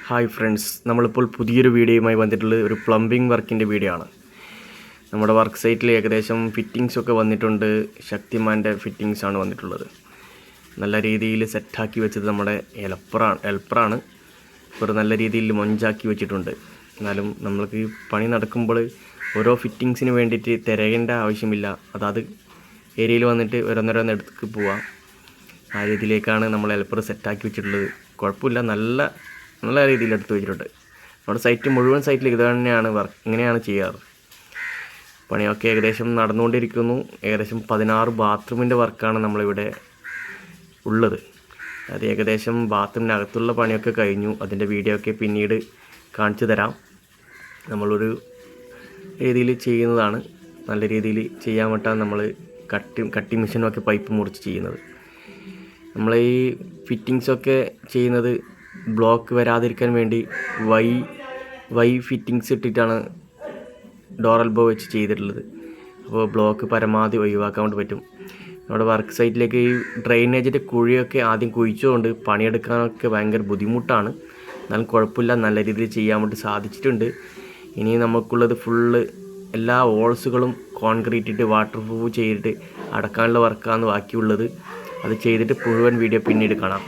Hi friends, നമ്മളിപ്പോൾ പുതിയൊരു വീഡിയോയുമായി വന്നിട്ടുള്ളത് ഒരു പ്ലംബിംഗ് വർക്കിൻ്റെ വീഡിയോ ആണ്. നമ്മുടെ വർക്ക് സൈറ്റിൽ ഏകദേശം ഫിറ്റിങ്സൊക്കെ വന്നിട്ടുണ്ട്. ശക്തിമാൻ്റെ ഫിറ്റിങ്സാണ് വന്നിട്ടുള്ളത്. നല്ല രീതിയിൽ സെറ്റാക്കി വെച്ചത് നമ്മുടെ ഹെൽപ്പറാണ്. ഒരു നല്ല രീതിയിൽ മൊഞ്ചാക്കി വെച്ചിട്ടുണ്ട്. എന്നാലും നമ്മൾക്ക് ഈ പണി നടക്കുമ്പോൾ ഓരോ ഫിറ്റിങ്സിന് വേണ്ടിയിട്ട് തിരയേണ്ട ആവശ്യമില്ല. അതാത് ഏരിയയിൽ വന്നിട്ട് ഓരോന്നോരോന്നെടുത്ത് പോവാം. ആ രീതിയിലേക്കാണ് നമ്മൾ ഹെൽപ്പർ സെറ്റാക്കി വെച്ചിട്ടുള്ളത്. കുഴപ്പമില്ല, നല്ല രീതിയിൽ എടുത്ത് വെച്ചിട്ടുണ്ട്. നമ്മുടെ സൈറ്റ് മുഴുവൻ സൈറ്റിൽ ഇത് തന്നെയാണ് വർക്ക്, ഇങ്ങനെയാണ് ചെയ്യാറ്. പണിയൊക്കെ ഏകദേശം നടന്നുകൊണ്ടിരിക്കുന്നു. ഏകദേശം 16 ബാത്റൂമിൻ്റെ വർക്കാണ് നമ്മളിവിടെ ഉള്ളത്. അത് ഏകദേശം ബാത്റൂമിനകത്തുള്ള പണിയൊക്കെ കഴിഞ്ഞു. അതിൻ്റെ വീഡിയോ ഒക്കെ പിന്നീട് കാണിച്ചു തരാം. നമ്മളൊരു രീതിയിൽ ചെയ്യുന്നതാണ്. നല്ല രീതിയിൽ ചെയ്യാൻ വേണ്ടിയിട്ടാണ് നമ്മൾ കട്ടിങ് മെഷീനൊക്കെ പൈപ്പ് മുറിച്ച് ചെയ്യുന്നത്. നമ്മൾ ഈ ഫിറ്റിങ്സൊക്കെ ചെയ്യുന്നത് ബ്ലോക്ക് വരാതിരിക്കാൻ വേണ്ടി വൈ ഫിറ്റിങ്സ് ഇട്ടിട്ടാണ് ഡോർ എൽബോ വെച്ച് ചെയ്തിട്ടുള്ളത്. അപ്പോൾ ബ്ലോക്ക് പരമാവധി ഒഴിവാക്കാൻ വേണ്ടി പറ്റും. നമ്മുടെ വർക്ക് സൈറ്റിലേക്ക് ഈ ഡ്രെയിനേജിൻ്റെ കുഴിയൊക്കെ ആദ്യം കുഴിച്ചുകൊണ്ട് പണിയെടുക്കാനൊക്കെ ഭയങ്കര ബുദ്ധിമുട്ടാണ്. എന്നാലും കുഴപ്പമില്ല, നല്ല രീതിയിൽ ചെയ്യാൻ വേണ്ടി സാധിച്ചിട്ടുണ്ട്. ഇനി നമുക്കുള്ളത് ഫുള്ള് എല്ലാ വോൾസുകളും കോൺക്രീറ്റ് ഇട്ട് വാട്ടർ പ്രൂഫ് ചെയ്തിട്ട് അടക്കാനുള്ള വർക്കാണ് ബാക്കിയുള്ളത്. അത് ചെയ്തിട്ട് മുഴുവൻ വീഡിയോ പിന്നീട് കാണാം.